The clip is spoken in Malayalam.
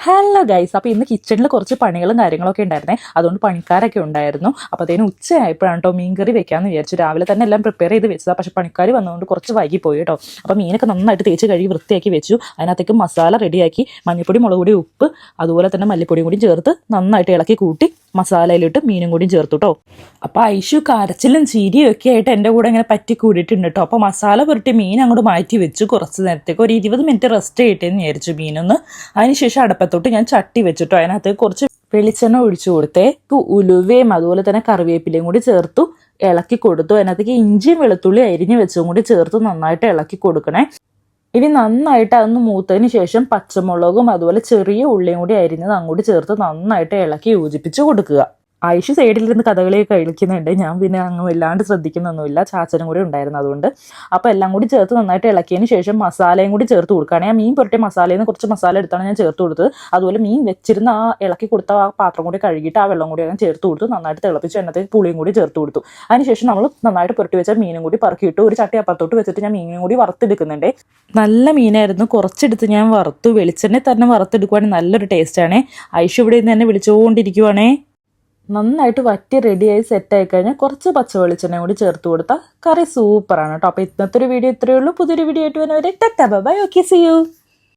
ഹലോ ഗൈസ്, അപ്പോൾ ഇന്ന് കിച്ചണിൽ കുറച്ച് പണികളും കാര്യങ്ങളൊക്കെ ഉണ്ടായിരുന്നേ. അതുകൊണ്ട് പണിക്കാരൊക്കെ ഉണ്ടായിരുന്നു. അപ്പോൾ അതിന് ഉച്ചയായപ്പോഴാണ് കേട്ടോ മീൻ കറി വെക്കാമെന്ന് വിചാരിച്ചു. രാവിലെ തന്നെ എല്ലാം പ്രിപ്പയർ ചെയ്ത് വെച്ചതാണ്. പക്ഷേ പണിക്കാർ വന്നതുകൊണ്ട് കുറച്ച് വൈകി പോയി കേട്ടോ. അപ്പോൾ മീനൊക്കെ നന്നായിട്ട് തേച്ച് കഴുകി വൃത്തിയാക്കി വെച്ചു. അതിനകത്തേക്ക് മസാല റെഡിയാക്കി മഞ്ഞൾപ്പൊടി, മുളക് പൊടി, ഉപ്പ്, അതുപോലെ തന്നെ മല്ലിപ്പൊടിയും കൂടി ചേർത്ത് നന്നായിട്ട് ഇളക്കി കൂട്ടി മസാലയിലിട്ട് മീനും കൂടി ചേർത്തു കേട്ടോ. അപ്പോൾ ഐഷു കരച്ചിലും ചിരിയും ഒക്കെ ആയിട്ട് എൻ്റെ കൂടെ ഇങ്ങനെ പറ്റി കൂടിയിട്ടുണ്ട് കേട്ടോ. അപ്പോൾ മസാല പുരട്ടി മീൻ അങ്ങോട്ട് മാറ്റി വെച്ചു. കുറച്ച് നേരത്തേക്ക് ഒരു 20 മിനിറ്റ് റെസ്റ്റ് ചെയ്തിട്ടെന്ന് വിചാരിച്ചു മീനൊന്ന്. അതിനുശേഷം അടുപ്പത്തോട്ട് ഞാൻ ചട്ടി വെച്ചിട്ടോ. അതിനകത്ത് കുറച്ച് വെളിച്ചെണ്ണ ഒഴിച്ചു കൊടുത്തേ. ഉലുവയും അതുപോലെ തന്നെ കറിവേപ്പിലയും കൂടി ചേർത്തു ഇളക്കി കൊടുത്തു. അതിനകത്തേക്ക് ഇഞ്ചിയും വെളുത്തുള്ളി അരിഞ്ഞ് വെച്ചും കൂടി ചേർത്ത് നന്നായിട്ട് ഇളക്കി കൊടുക്കണേ. ഇനി നന്നായിട്ട് അതൊന്ന് മൂത്തതിന് ശേഷം പച്ചമുളകും അതുപോലെ ചെറിയ ഉള്ളിയും കൂടി അരിഞ്ഞത് അങ്ങോട്ട് ചേർത്ത് നന്നായിട്ട് ഇളക്കി യോജിപ്പിച്ച് കൊടുക്കുക. ഐഷു സൈഡിലിരുന്ന് കഥകളിയൊക്കെ കളിക്കുന്നുണ്ട്. ഞാൻ പിന്നെ അങ്ങ് വല്ലാണ്ട് ശ്രദ്ധിക്കുന്നൊന്നുമില്ല, ചാച്ചനും കൂടി ഉണ്ടായിരുന്നു അതുകൊണ്ട്. അപ്പോൾ എല്ലാം കൂടി ചേർത്ത് നന്നായിട്ട് ഇളക്കിയതിന് ശേഷം മസാലയും കൂടി ചേർത്ത് കൊടുക്കുകയാണ്. ഞാൻ മീൻ പുരട്ടിയ മസാലയിൽ നിന്ന് കുറച്ച് മസാല എടുത്താണ് ഞാൻ ചേർത്ത് കൊടുത്തത്. അതുപോലെ മീൻ വെച്ചിരുന്ന ആ ഇളക്കി കൊടുത്ത ആ പാത്രം കൂടി കഴുകിയിട്ട് ആ വെള്ളം കൂടി ഞാൻ ചേർത്ത് കൊടുത്തു. നന്നായിട്ട് തിളപ്പിച്ച് എണ്ണത്തിൽ പുളിയും കൂടി ചേർത്ത് കൊടുത്തു. അതിനുശേഷം നമ്മൾ നന്നായിട്ട് പുരട്ടി വെച്ച മീനും കൂടി പറക്കിയിട്ട് ഒരു ചട്ടി അപ്പുറത്തോട്ട് വെച്ചിട്ട് ഞാൻ മീനും കൂടി വറുത്തെടുക്കുന്നുണ്ട്. നല്ല മീനായിരുന്നു, കുറച്ചെടുത്ത് ഞാൻ വറുത്തു. വെളിച്ചെണ്ണ തന്നെ വറുത്തെടുക്കുവാണെങ്കിൽ നല്ലൊരു ടേസ്റ്റാണേ. ഐഷു ഇവിടെ നിന്ന് തന്നെ വിളിച്ചുകൊണ്ടിരിക്കുവാണേ. നന്നായിട്ട് വറ്റി റെഡിയായി സെറ്റായി കഴിഞ്ഞാൽ കുറച്ച് പച്ച വെളിച്ചെണ്ണയും കൂടി ചേർത്ത് കൊടുത്താൽ കറി സൂപ്പറാണ് കേട്ടോ. അപ്പോൾ ഇന്നത്തെ ഒരു വീഡിയോ ഇത്രയേ ഉള്ളൂ. പുതിയൊരു വീഡിയോ ആയിട്ട് വരുന്നവരെ tata bye bye. Okay, see U.